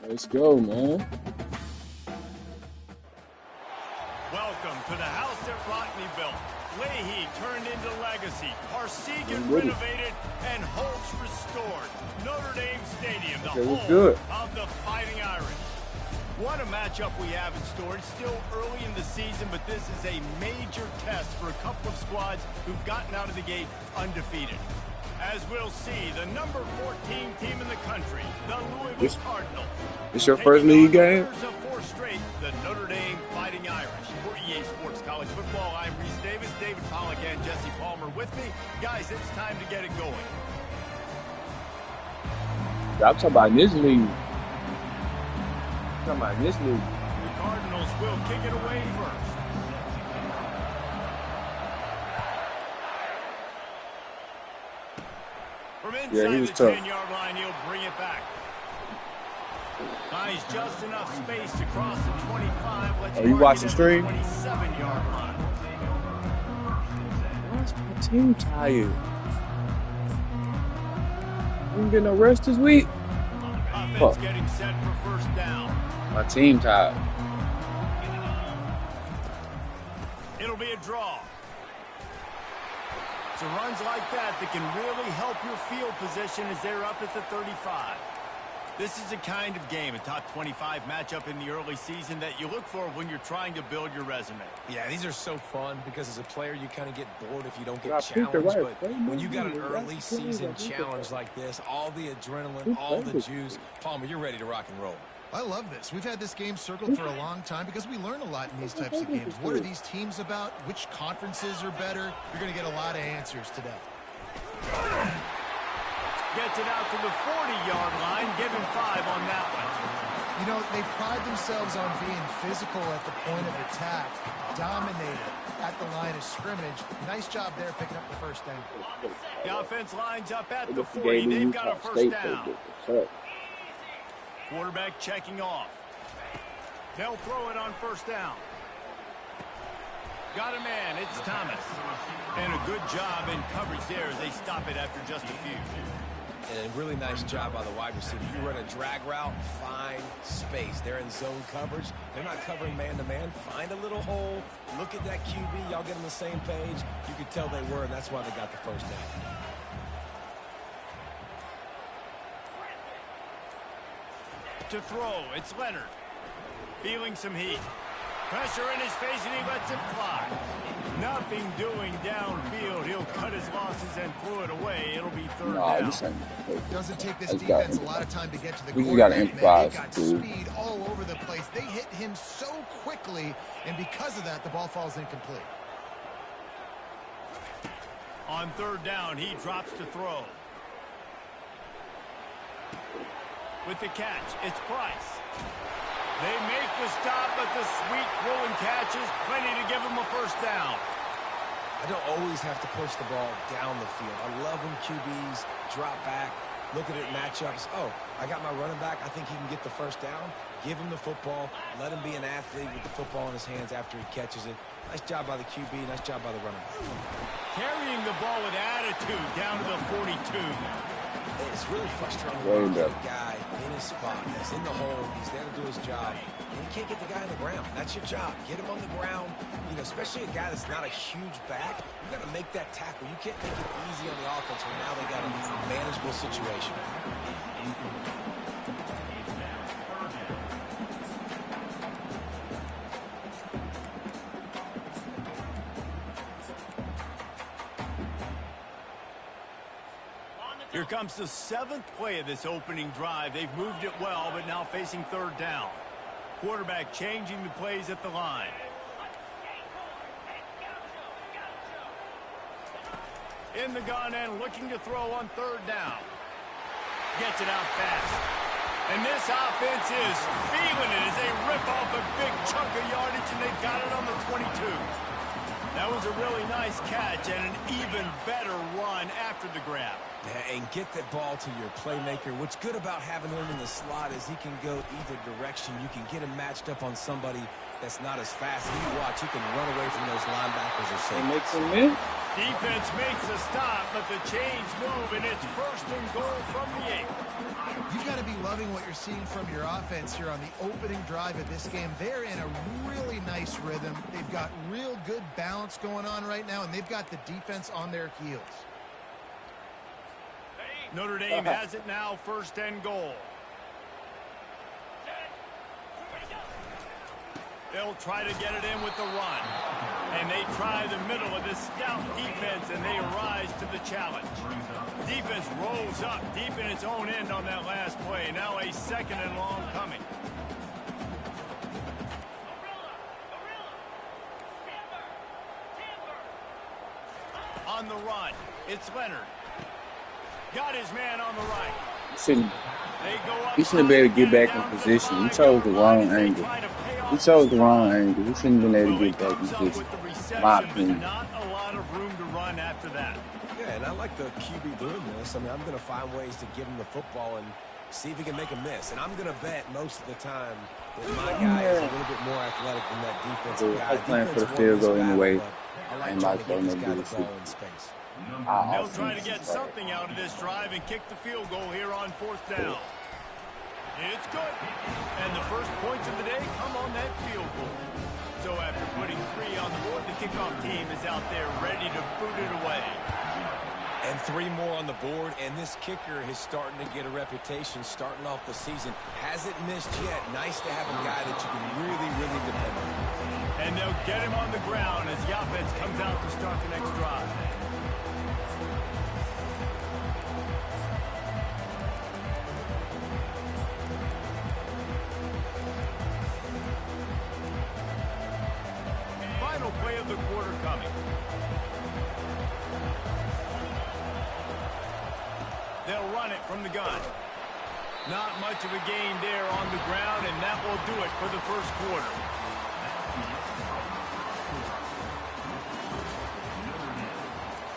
Let's go, man. Welcome to the house that Rockne built. Leahy turned into legacy. Parsegan Good. renovated and Holtz restored. Notre Dame Stadium, the Okay, home good. of the Fighting Irish. What a matchup we have in store. It's still early in the season, but this is a major test for a couple of squads who've gotten out of the gate undefeated. As we'll see, the number 14 team in the country, the Louisville Cardinals. It's your first league game? Of 4 straight, the Notre Dame Fighting Irish. For EA Sports College Football, I'm Reese Davis, David Pollack, and Jesse Palmer with me. Guys, it's time to get it going. I'm talking about this league. I'm talking about this league. The Cardinals will kick it away first. From inside he was the tough. 10-yard line, he'll bring it back. Finds just enough space to cross the 25. Let's you watching the stream? 27-yard line. Why's my team tired? You didn't get no rest this week? Offense getting set for first down. My team tired. It'll be a draw. So runs like that can really help your field position as they're up at the 35. This is the kind of game, a top 25 matchup in the early season that you look for when you're trying to build your resume. Yeah, these are so fun because as a player, you kind of get bored if you don't I get think challenged. they're right. But when you got an early season challenge like this, all the adrenaline, all the juice, Palmer, you're ready to rock and roll. I love this. We've had this game circled for a long time because we learn a lot in these types of games. What are these teams about? Which conferences are better? You're going to get a lot of answers today. Gets it out to the 40-yard line. Give him 5 on that one. You know, they pride themselves on being physical at the point of attack, dominated at the line of scrimmage. Nice job there picking up the first down. The offense lines up at the 40. They've got a first down. Quarterback checking off. They'll throw it on first down. Got a man. It's Thomas. And a good job in coverage there as they stop it after just a few. And a really nice job by the wide receiver. You run a drag route, find space. They're in zone coverage. They're not covering man-to-man. Find a little hole. Look at that QB. Y'all get on the same page. You could tell they were, and that's why they got the first down. To throw, it's Leonard. Feeling some heat. Pressure in his face, and he lets it fly. Nothing doing downfield. He'll cut his losses and throw it away. It'll be third down. Doesn't take this defense a lot of time to get to the We got to improvise. They got speed all over the place. They hit him so quickly, and because of that, the ball falls incomplete. On third down, he drops to throw. With the catch, it's Price. They make the stop, but the sweet rolling catch is plenty to give them a first down. I don't always have to push the ball down the field. I love when QBs drop back, look at it matchups. Oh, I got my running back. I think he can get the first down. Give him the football. Let him be an athlete with the football in his hands after he catches it. Nice job by the QB. Nice job by the running back. Carrying the ball with attitude down to the 42. It's really frustrating when you get a guy in his spot. He's in the hole. He's there to do his job. And you can't get the guy on the ground. That's your job. Get him on the ground. You know, especially a guy that's not a huge back. You got to make that tackle. You can't make it easy on the offense when now they got a manageable situation. Here comes the 7th play of this opening drive. They've moved it well, but now facing third down. Quarterback changing the plays at the line. In the gun and looking to throw on third down. Gets it out fast. And this offense is feeling it as they rip off a big chunk of yardage, and they've got it on the 22. That was a really nice catch and an even better run after the grab. And get that ball to your playmaker. What's good about having him in the slot is he can go either direction. You can get him matched up on somebody that's not as fast. And you watch, he can run away from those linebackers or so. Makes a miss. Defense makes a stop, but the chains move, and it's 1st and goal from the 8. You got to be loving what you're seeing from your offense here on the opening drive of this game. They're in a really nice rhythm. They've got real good balance going on right now, and they've got the defense on their heels. Notre Dame has it now, 1st and goal. They'll try to get it in with the run. And they try the middle of this stout defense, and they rise to the challenge. Defense rolls up deep in its own end on that last play. Now a 2nd and long coming. On the run, it's Leonard. Got his man on the right. He shouldn't be able to get back in position. He chose the wrong angle. He chose the wrong angle. He shouldn't have been able to get back in position. My opinion. Not a lot of room to run after that. Yeah, and I like the QB doing this. I mean, I'm going to find ways to give him the football and see if he can make a miss. And I'm going to bet most of the time that my guy is a little bit more athletic than that defensive guy. I was playing for the field goal anyway. I like trying to get this guy the ball in space. They'll try to get something out of this drive and kick the field goal here on 4th down. It's good. And the first points of the day come on that field goal. So after putting 3 on the board, the kickoff team is out there ready to boot it away. And 3 more on the board, and this kicker is starting to get a reputation starting off the season. Hasn't missed yet. Nice to have a guy that you can really, really depend on. And they'll get him on the ground as the offense comes out to start the next drive. Final play of the quarter coming. They'll run it from the gun. Not much of a gain there on the ground, and that will do it for the first quarter.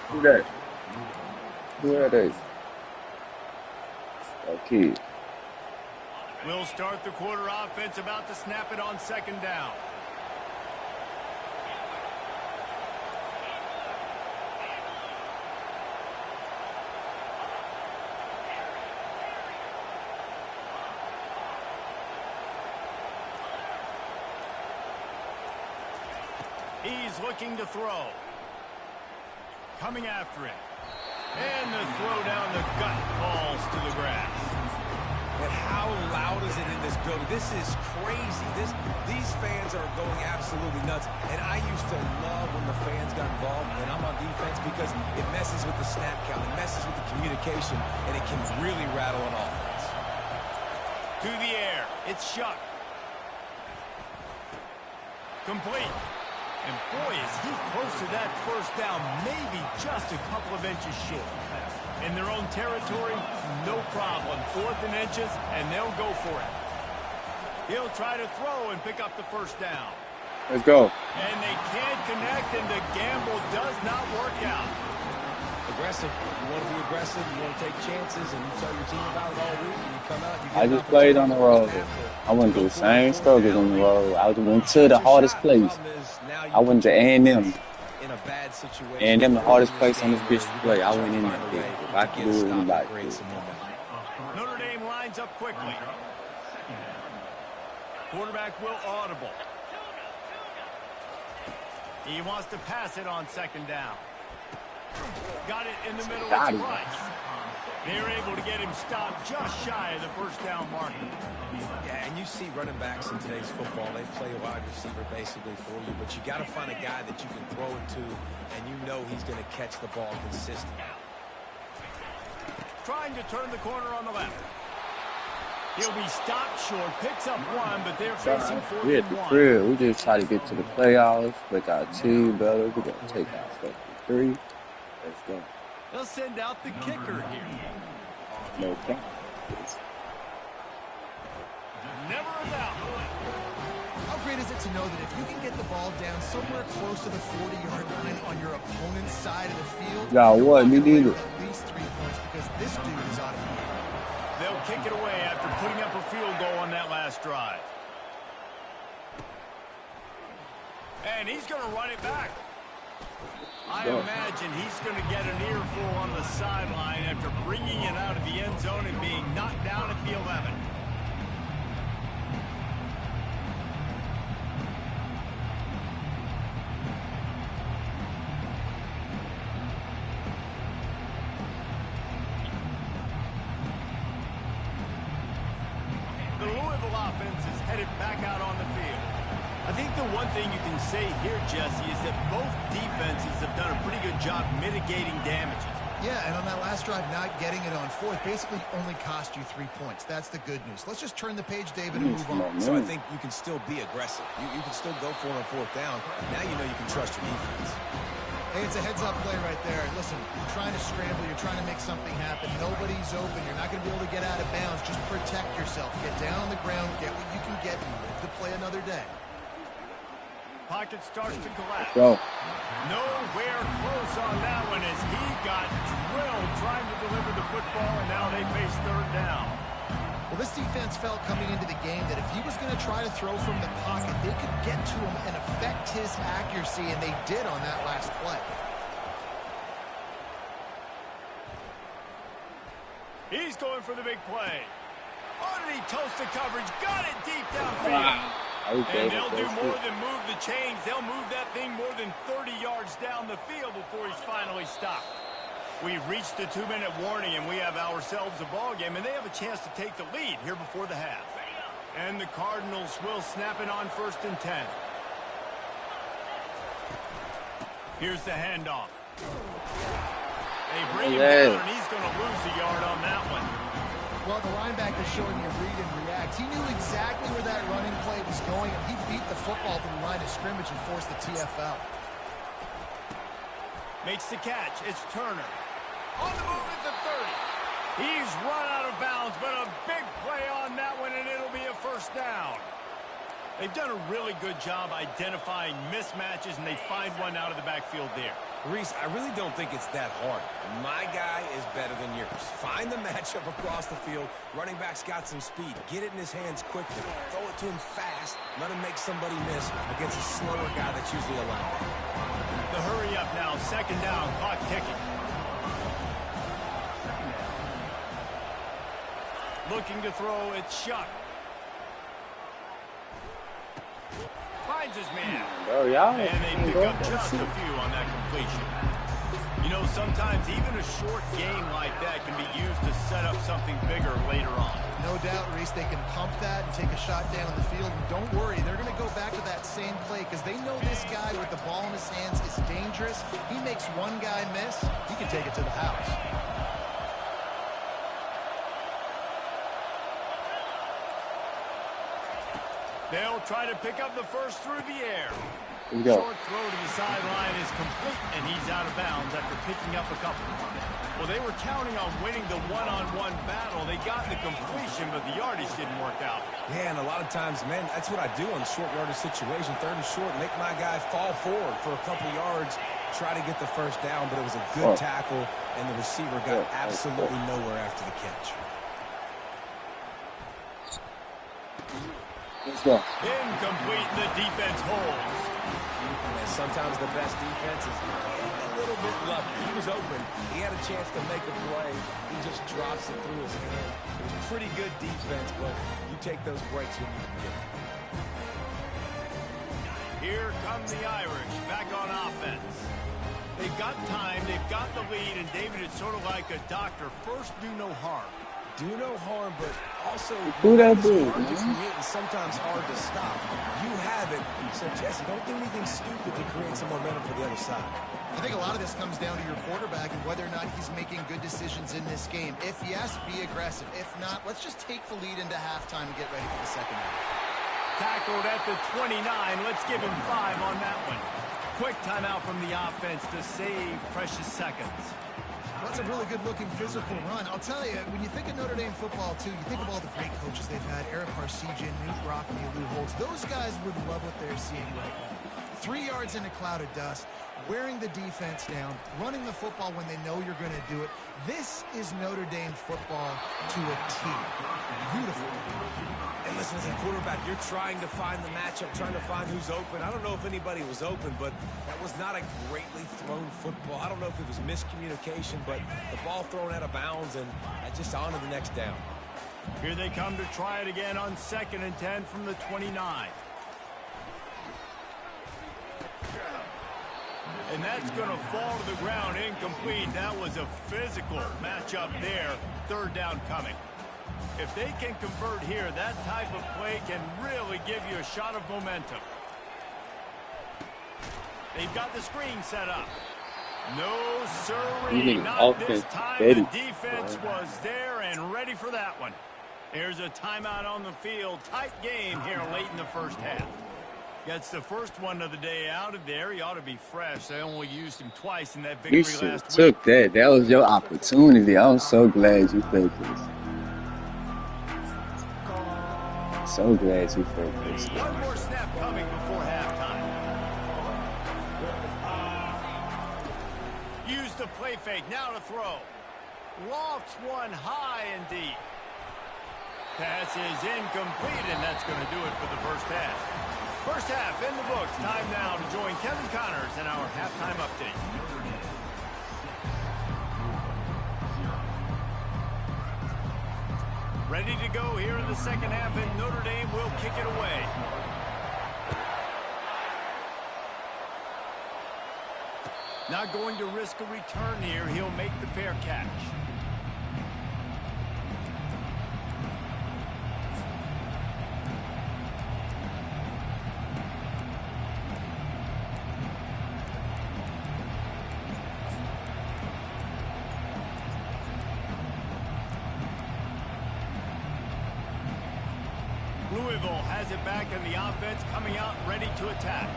Who that? Who are they? Okay. We'll start the quarter offense about to snap it on 2nd down. He's looking to throw. Coming after him. And the throw down the gut falls to the grass. And how loud is it in this building? This is crazy. These fans are going absolutely nuts. And I used to love when the fans got involved, and I'm on defense, because it messes with the snap count. It messes with the communication, and it can really rattle an offense. To the air. It's Shuck. Complete. And boy, is he close to that first down, maybe just a couple of inches short. In their own territory, no problem. 4th and inches, and they'll go for it. He'll try to throw and pick up the first down. Let's go. And they can't connect, and the gamble does not work out. Aggressive. You want to be aggressive. You want to take chances, and you tell your team about it all week, and you come out. You get I just played on the road. I went through the same struggles on the road. I went to the hardest place. I went to A&M. In a bad situation. A&M the hardest place on this bitch to play. I went in there. If I could do it, anybody could. Notre Dame lines up quickly. Quarterback will audible. He wants to pass it on 2nd down. Got it in the middle of Price. They're able to get him stopped just shy of the first down marker. Yeah, and you see running backs in today's football, they play a wide receiver basically for you, but you got to find a guy that you can throw it to, and you know he's going to catch the ball consistently. Trying to turn the corner on the left. He'll be stopped short, picks up 1, but they're facing 4th We at the crib. We just try to get to the playoffs, make our team better. We're going to take our stuff to 3. Let's go. They'll send out the kicker here. No problem. Never a doubt. How great great is it to know that if you can get the ball down somewhere close to the 40-yard line on your opponent's side of the field, Yeah, what? Me you're neither. at least 3 points because this dude is out of here. They'll kick it away after putting up a field goal on that last drive. And he's going to run it back. I imagine he's going to get an earful on the sideline after bringing it out of the end zone and being knocked down at the 11. The Louisville offense is headed back out on the field. I think the one thing you can say here, Jesse, is that both defenses have done a pretty good job mitigating damages. Yeah, and on that last drive, not getting it on fourth basically only cost you 3 points. That's the good news. Let's just turn the page, David, and move on. So I think you can still be aggressive. You can still go for it on fourth down. Now you know you can trust your defense. Hey, it's a heads-up play right there. Listen, you're trying to scramble. You're trying to make something happen. Nobody's open. You're not going to be able to get out of bounds. Just protect yourself. Get down on the ground. Get what you can get and live to play another day. Pocket starts to collapse. Go. Nowhere close on that one as he got drilled trying to deliver the football, and now they face third down. Well, this defense felt coming into the game that if he was going to try to throw from the pocket, they could get to him and affect his accuracy, and they did on that last play. He's going for the big play. Underneath toasted coverage, got it deep downfield. And they'll do more than move the chains. They'll move that thing more than 30 yards down the field before he's finally stopped. We've reached the 2-minute warning, and we have ourselves a ball game, and they have a chance to take the lead here before the half. And the Cardinals will snap it on 1st and 10. Here's the handoff. They bring him down, and he's going to lose a yard on that one. Well, the linebacker's showing you read and react. He knew exactly where that running play was going, and he beat the football to the line of scrimmage and forced the TFL. Makes the catch. It's Turner. On the move at the 30. He's run out of bounds, but a big play on that one, and it'll be a first down. They've done a really good job identifying mismatches, and they find one out of the backfield there. Reese, I really don't think it's that hard. My guy is better than yours. Find the matchup across the field. Running back's got some speed. Get it in his hands quickly. Throw it to him fast. Let him make somebody miss against a slower guy that's usually a linebacker. The hurry up now. 2nd down. Clock ticking. Looking to throw. It's Shuck. Finds his man. Oh, yeah. And they pick up just a few on that completion. You know, sometimes even a short game like that can be used to set up something bigger later on. No doubt, Reese, they can pump that and take a shot down the field. And don't worry, they're going to go back to that same play because they know this guy with the ball in his hands is dangerous. He makes one guy miss, he can take it to the house. They'll try to pick up the first through the air. Here we go. Short throw to the sideline is complete, and he's out of bounds after picking up a couple. Well, they were counting on winning the one-on-one battle. They got the completion, but the yardage didn't work out. Yeah, and a lot of times, man, that's what I do on short yardage situation. 3rd and short, make my guy fall forward for a couple yards, try to get the first down, but it was a good tackle, and the receiver got absolutely nowhere after the catch. Let's go. Incomplete. The defense holds. And sometimes the best defense is a little bit lucky. He was open. He had a chance to make a play. He just drops it through his hand. It was pretty good defense, but you take those breaks when you can get them. Here come the Irish back on offense. They've got time. They've got the lead. And, David, it's sort of like a doctor. First, do no harm. Do no harm, but also Who that it's dude, hard to man? create and sometimes hard to stop. You have it, so Jesse, don't do anything stupid to create some momentum for the other side. I think a lot of this comes down to your quarterback and whether or not he's making good decisions in this game. If yes, be aggressive. If not, let's just take the lead into halftime and get ready for the second half. Tackled at the 29. Let's give him 5 on that one. Quick timeout from the offense to save precious seconds. Well, that's a really good-looking physical run. I'll tell you, when you think of Notre Dame football, too, you think of all the great coaches they've had. Eric or C.J. Newt rocking the Lou Holtz. Those guys would love what they're seeing right now. 3 yards in a cloud of dust, wearing the defense down, running the football when they know you're going to do it. This is Notre Dame football to a T. Beautiful. And listen, as a quarterback, you're trying to find the matchup, trying to find who's open. I don't know if anybody was open, but that was not a greatly thrown football. I don't know if it was miscommunication, but the ball thrown out of bounds and just on to the next down. Here they come to try it again on 2nd and 10 from the 29. And that's going to fall to the ground incomplete. That was a physical matchup there. 3rd down coming. If they can convert here, that type of play can really give you a shot of momentum. They've got the screen set up. No, sirree, not this time. The defense was there and ready for that one. There's a timeout on the field. Tight game here late in the first half. Gets the first one of the day out of there. He ought to be fresh. They only used him twice in that victory last week. You took that. That was your opportunity. I was so glad you took this. So glad you took this. One more snap coming before halftime. Use the play fake. Now to throw. Lofts one high and deep. Pass is incomplete, and that's going to do it for the first half. First half in the books. Time now to join Kevin Connors in our halftime update. Ready to go here in the second half, and Notre Dame will kick it away. Not going to risk a return here. He'll make the fair catch. Louisville has it back in the offense, coming out ready to attack.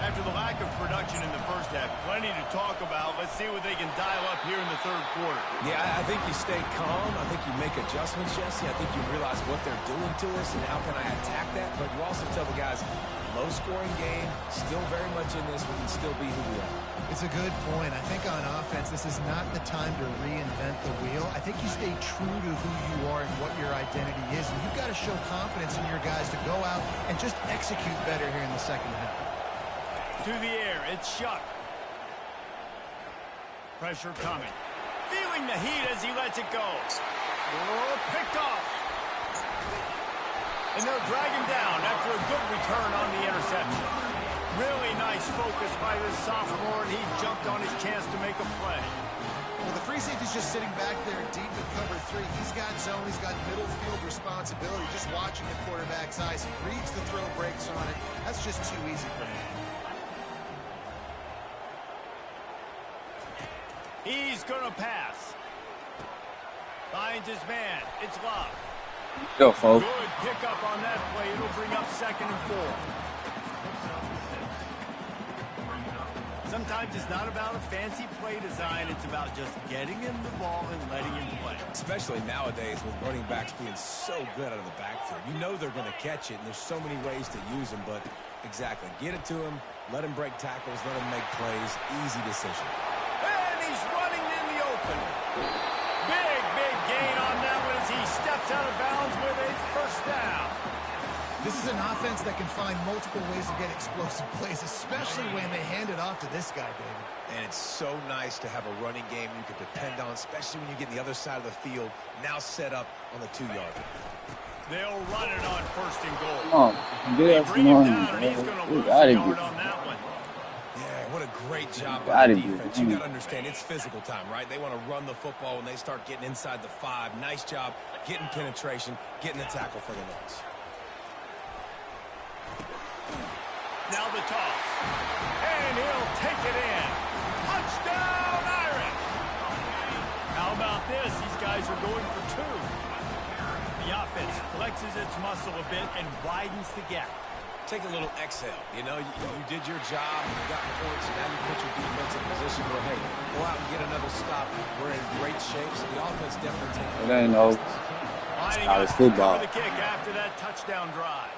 After the lack of production in the first half, plenty to talk about. Let's see what they can dial up here in the 3rd quarter. Yeah, I think you stay calm. I think you make adjustments, Jesse. I think you realize what they're doing to us and how can I attack that. But you also tell the guys, low-scoring game, still very much in this. We can still be who we are. It's a good point. I think on offense, this is not the time to reinvent the wheel. I think you stay true to who you are and what your identity is. And you've got to show confidence in your guys to go out and just execute better here in the second half. To the air, it's Shuck. Pressure coming. Feeling the heat as he lets it go. Oh, picked off. And they'll drag him down after a good return on the interception. Really nice focus by this sophomore, and he jumped on his chance to make a play. Well, the free safety's just sitting back there deep in cover 3. He's got zone. He's got middle field responsibility. Just watching the quarterback's eyes. He reads the throw, breaks on it. That's just too easy for him. He's going to pass. Finds his man. It's Love. Go, folks. Good pickup on that play. It'll bring up 2nd and 4. Sometimes it's not about a fancy play design. It's about just getting him the ball and letting him play. Especially nowadays with running backs being so good out of the backfield. You know they're going to catch it, and there's so many ways to use them. But exactly, get it to him, let him break tackles, let him make plays. Easy decision. And he's running in the open. Big gain on that one as he steps out of bounds with a first down. This is an offense that can find multiple ways to get explosive plays, especially when they hand it off to this guy, David. And it's so nice to have a running game you can depend on, especially when you get the other side of the field, now set up on the 2-yard line. They'll run it on 1st and goal. Oh, they bring him down, and he's going to lose a yard on that one. Yeah, what a great job by the defense. You got to understand, it's physical time, right? They want to run the football when they start getting inside the 5. Nice job getting penetration, getting the tackle for the loss. Now the toss. And he'll take it in. Touchdown, Irish! How about this? These guys are going for 2. The offense flexes its muscle a bit and widens the gap. Take a little exhale. You know, you did your job, you got points, and now you put your defense in a position where, hey, go out and get another stop. We're in great shape, so the offense definitely takes it. It ain't no. Lining College up football. for the kick after that touchdown drive.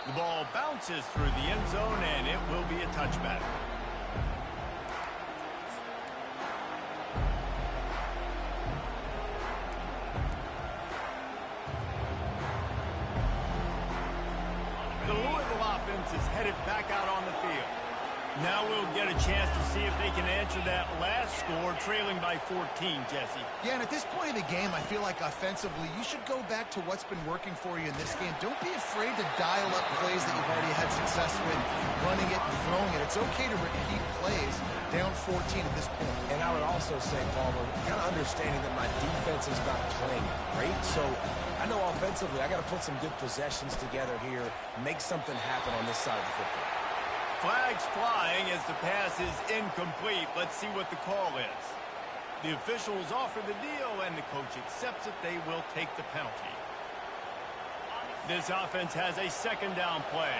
The ball bounces through the end zone, and it will be a touchback. The Louisville offense is headed back out on the field. Now we'll get a chance to see if they can answer that last score, trailing by 14, Jesse. Yeah, and at this point of the game, I feel like offensively, you should go back to what's been working for you in this game. Don't be afraid to dial up plays that you've already had success with, running it and throwing it. It's okay to repeat plays down 14 at this point. And I would also say, Palmer, kind of understanding that my defense is not playing great, so I know offensively I got to put some good possessions together here, make something happen on this side of the football. Flags flying as the pass is incomplete. Let's see what the call is. The officials offer the deal, and the coach accepts it. They will take the penalty. This offense has a second down play.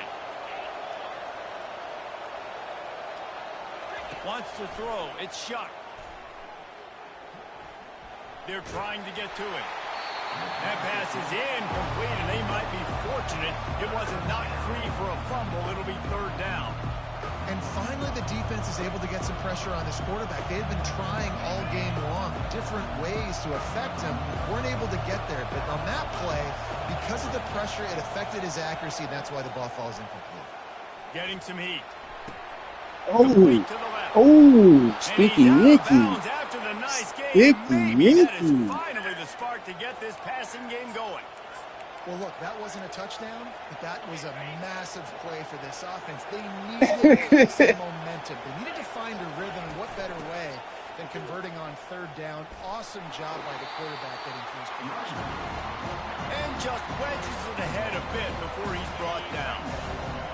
Wants to throw. It's Shuck. They're trying to get to it. That pass is incomplete, and they might be fortunate it wasn't knocked free for a fumble. It'll be third down. And finally, the defense is able to get some pressure on this quarterback. They had been trying all game long, different ways to affect him. Weren't able to get there. But on that play, because of the pressure, it affected his accuracy, and that's why the ball falls incomplete. Getting some heat. Sticky Nicky. Sticky Nicky. Finally the spark to get this passing game going. Well, look, that wasn't a touchdown, but that was a massive play for this offense. They needed some momentum. They needed to find a rhythm, and what better way than converting on third down. Awesome job by the quarterback getting through his position. And just wedges it ahead a bit before he's brought down.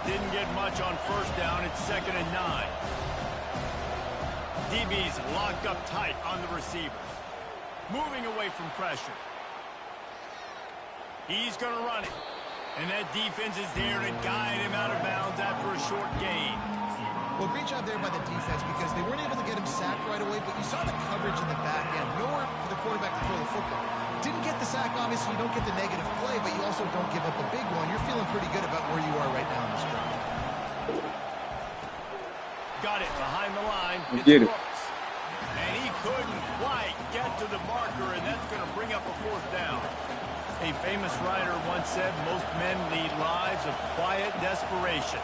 Didn't get much on first down. It's 2nd and 9. DB's locked up tight on the receivers. Moving away from pressure. He's going to run it. And that defense is there to guide him out of bounds after a short gain. Well, great job there by the defense because they weren't able to get him sacked right away, but you saw the coverage in the back end. Nowhere for the quarterback to throw the football. Didn't get the sack, obviously. You don't get the negative play, but you also don't give up a big one. You're feeling pretty good about where you are right now in this drive. Got it behind the line. It's Get it. Brooks. And he couldn't quite get to the marker, and that's going to bring up a fourth down. A famous writer once said, most men lead lives of quiet desperation.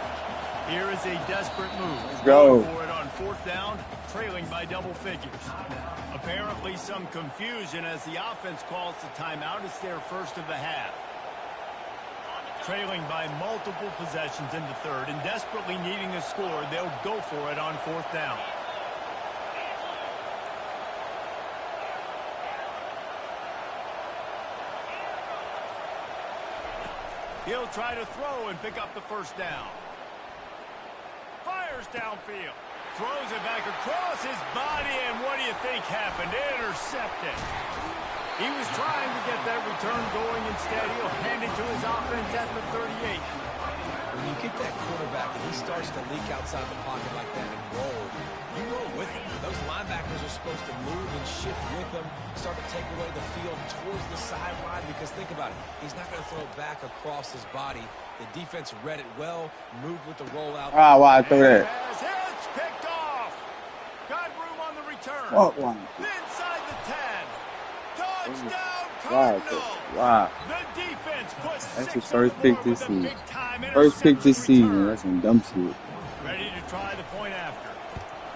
Here is a desperate move. Let's go. For it on fourth down, trailing by double figures. Apparently some confusion as the offense calls the timeout. It's their first of the half. Trailing by multiple possessions in the third and desperately needing a score, they'll go for it on fourth down. He'll try to throw and pick up the first down. Fires downfield. Throws it back across his body, and what do you think happened? Intercepted. He was trying to get that return going. Instead, he'll hand it to his offense at the 38. When you get that quarterback and he starts to leak outside the pocket like that and roll, you roll with him. Those linebackers are supposed to move and shift with him, start to take away the field towards the sideline, because think about it. He's not going to throw it back across his body. The defense read it well, moved with the rollout. Why I throw that? It's picked off. Got room on the return. Inside the 10. Touchdown, Cardinals. Wow. The defense puts That's his 6 first on the pick board this with a season. big-time First pick this interception season. return. That's some dumb shit. Ready to try the point after.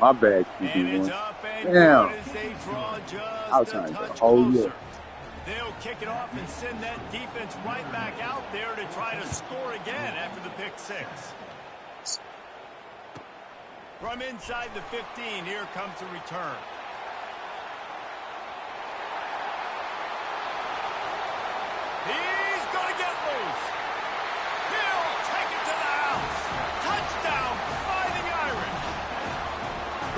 My bad, And QB1. it's up and Damn. good as they draw just I was a trying to go touch whole closer. year. They'll kick it off and send that defense right back out there to try to score again after the pick 6. From inside the 15, here comes the return. He's going to get loose. He'll take it to the house. Touchdown, Fighting Irish.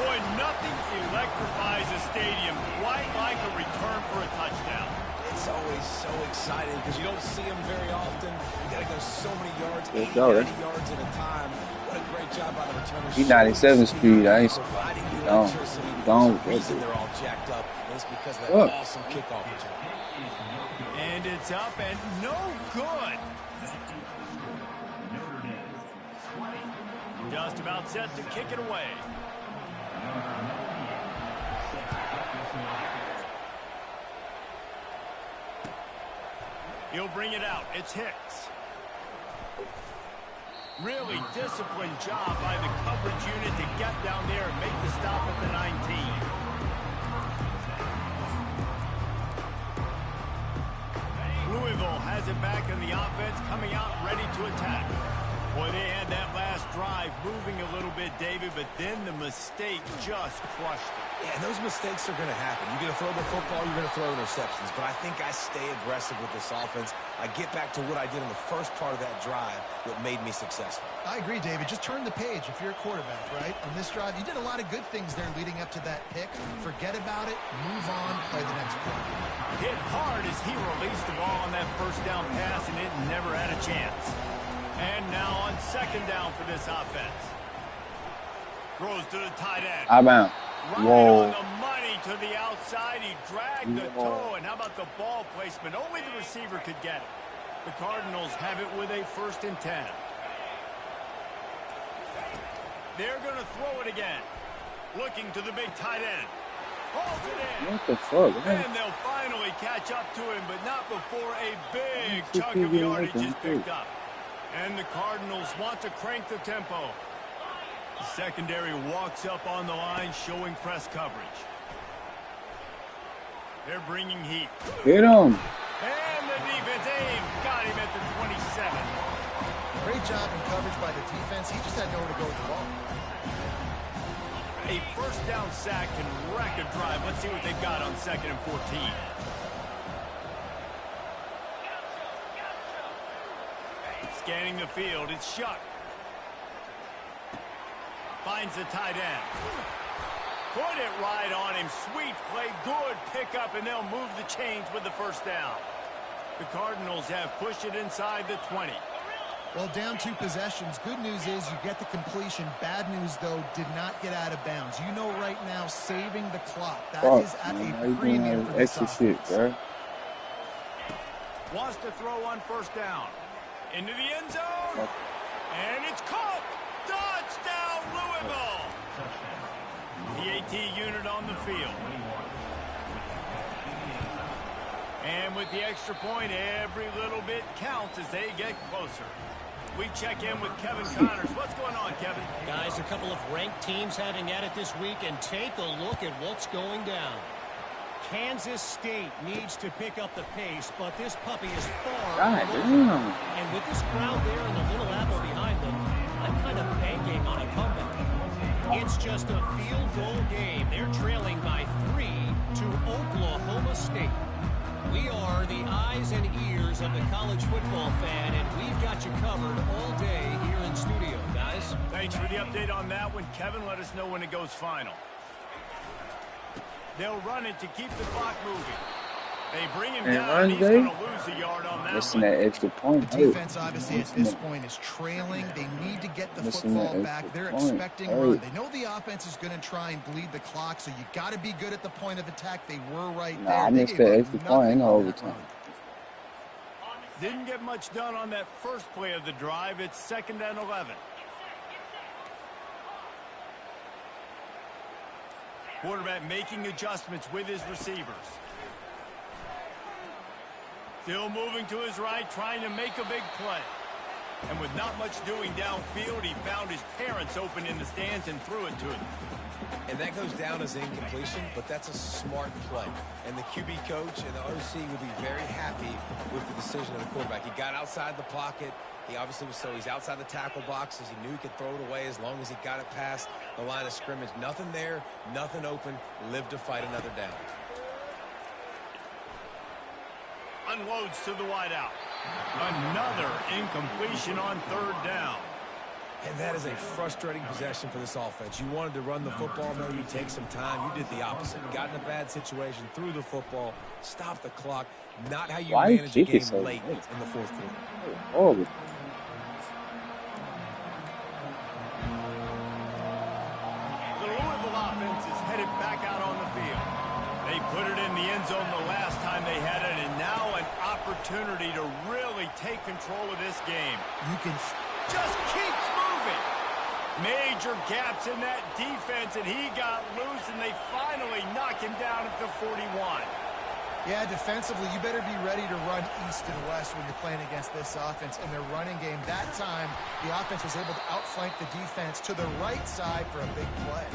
Boy, nothing electrifies a stadium quite like a return for a touchdown. It's always so exciting because you don't see them very often. You got to go so many yards, Let's 80, go. 90 yards at a time. What a great job by the returners. He 97 speed. I ain't providing the gone. electricity. Gone. There's a reason they're all jacked up, and it's because of that awesome kickoff return. And it's up and no good. Just about set to kick it away. He'll bring it out. It's Hicks. Really disciplined job by the coverage unit to get down there and make the stop at the 19. Louisville has it back in the offense, coming out ready to attack. Boy, they had that last drive moving a little bit, David, but then the mistake just crushed it. Yeah, and those mistakes are going to happen. You're going to throw the football, you're going to throw interceptions. But I think I stay aggressive with this offense. I get back to what I did in the first part of that drive, what made me successful. I agree, David. Just turn the page if you're a quarterback, right? On this drive, you did a lot of good things there leading up to that pick. Forget about it, move on, play the next play. Hit hard as he released the ball on that first down pass, and it never had a chance. And now on second down for this offense. Throws to the tight end. I'm out. Right Whoa. on the money to the outside. He dragged the toe. And how about the ball placement? Only the receiver could get it. The Cardinals have it with a 1st and 10. They're going to throw it again. Looking to the big tight end. Holds it in. What the fuck? And they'll finally catch up to him, but not before a big chunk of yardage is picked up. And the Cardinals want to crank the tempo. The secondary walks up on the line, showing press coverage. They're bringing heat. Hit him. And the defense got him at the 27. Great job in coverage by the defense. He just had nowhere to go with the ball. A first down sack can wreck a drive. Let's see what they've got on 2nd and 14. Scanning the field, it's Shuck. Finds the tight end. Put it right on him. Sweet play, good pickup, and they'll move the chains with the first down. The Cardinals have pushed it inside the 20. Well, down 2 possessions. Good news is you get the completion. Bad news, though, did not get out of bounds. You know right now, saving the clock. That is at a premium for this extra shit, bro. Wants to throw on first down. Into the end zone. And it's caught. Touchdown, Louisville. The AT unit on the field. And with the extra point, every little bit counts as they get closer. We check in with Kevin Connors. What's going on, Kevin? Guys, a couple of ranked teams having at it this week, and take a look at what's going down. Kansas State needs to pick up the pace, but this puppy is far. God damn. And with this crowd there and the Little Apple behind them, I'm kind of banking on a comeback. It's just a field goal game. They're trailing by 3 to Oklahoma State. We are the eyes and ears of the college football fan, and we've got you covered all day here in studio, guys. Thanks for the update on that one, Kevin. Let us know when it goes final. They'll run it to keep the clock moving. They bring him down, and he's going to lose a yard on that Missing one. that extra point. The defense, obviously, at this point is trailing. They need to get the football back. They're expecting a run. They know the offense is going to try and bleed the clock, so you got to be good at the point of attack. They were right there. I missed that extra point. Ain't no overtime. Didn't get much done on that first play of the drive. It's 2nd and 11. Quarterback making adjustments with his receivers. Still moving to his right, trying to make a big play. And with not much doing downfield, he found his parents open in the stands and threw it to him. And that goes down as an incompletion, but that's a smart play. And the QB coach and the OC will be very happy with the decision of the quarterback. He got outside the pocket. He obviously was, so he's outside the tackle boxes. He knew he could throw it away as long as he got it past the line of scrimmage. Nothing there, nothing open. Lived to fight another down. Unloads to the wideout. Another incompletion on 3rd down. And that is a frustrating possession for this offense. You wanted to run the football, maybe take some time. You did the opposite. Got in a bad situation, threw the football, stopped the clock. Not how you manage a game late in the fourth quarter. Horrible. The Louisville offense is headed back out on the field. They put it in the end zone the last time they had it, and now an opportunity to really take control of this game. You can just keeps moving. Major gaps in that defense, and he got loose, and they finally knock him down at the 41. Yeah, defensively, you better be ready to run east and west when you're playing against this offense in their running game. That time, the offense was able to outflank the defense to the right side for a big play.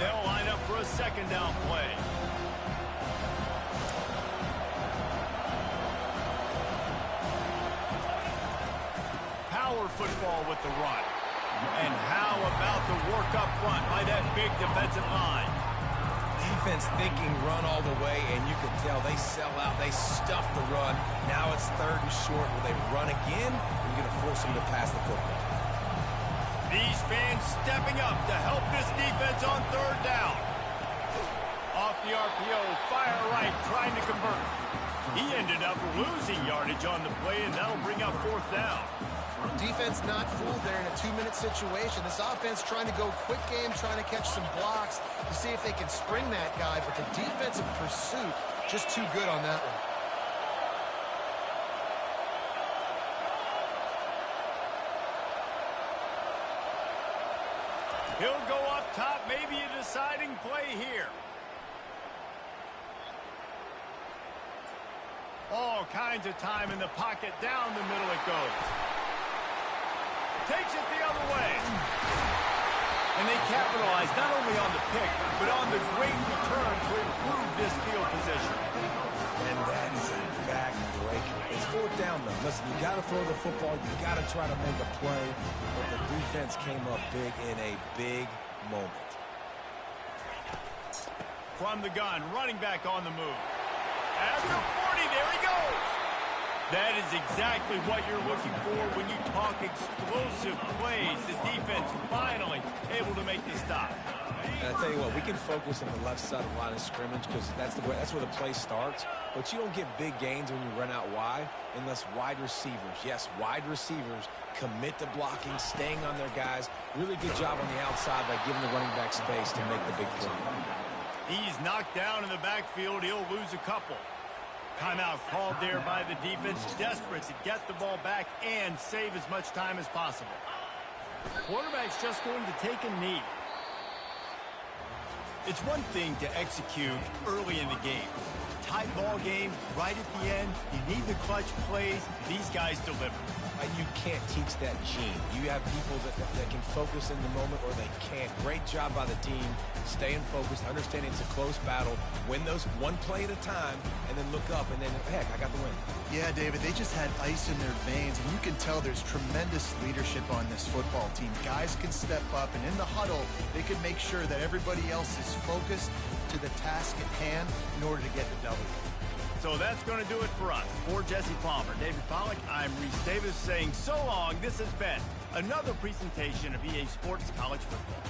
They'll line up for a second down play. Power football with the run. And how about the work up front by that big defensive line? Defense thinking run all the way, and you can tell they sell out. They stuff the run. Now it's 3rd and short. Will they run again? You're going to force them to pass the football. These fans stepping up to help this defense on 3rd down. Off the RPO, fire right, trying to convert. He ended up losing yardage on the play, and that'll bring up 4th down. Defense not fooled there in a 2-minute situation. This offense trying to go quick game, trying to catch some blocks to see if they can spring that guy, but the defensive pursuit just too good on that one. He'll go up top, maybe a deciding play here. All kinds of time in the pocket, down the middle it goes. Takes it the other way. And they capitalize not only on the pick, but on the great return to improve this field position. And that is a backbreaker. It's 4th down, though. Listen, you got to throw the football. You got to try to make a play. But the defense came up big in a big moment. From the gun, running back on the move. At the 40, there he goes. That is exactly what you're looking for when you talk explosive plays. The defense finally able to make the stop. And I tell you what, we can focus on the left side of the line of scrimmage because that's where the play starts. But you don't get big gains when you run out wide unless wide receivers, yes, wide receivers commit to blocking, staying on their guys. Really good job on the outside by giving the running back space to make the big play. He's knocked down in the backfield. He'll lose a couple. Timeout called there by the defense, desperate to get the ball back and save as much time as possible. Quarterback's just going to take a knee. It's one thing to execute early in the game. Tight ball game, right at the end, you need the clutch plays. These guys deliver. You can't teach that gene. You have people that can focus in the moment or they can't. Great job by the team, staying focused, understanding it's a close battle, win those one play at a time, and then look up and then, heck, I got the win. Yeah, David, they just had ice in their veins, and you can tell there's tremendous leadership on this football team. Guys can step up, and in the huddle, they can make sure that everybody else is focused to the task at hand in order to get the W. So that's going to do it for us. For Jesse Palmer, David Pollack, I'm Reese Davis saying so long. This has been another presentation of EA Sports College Football.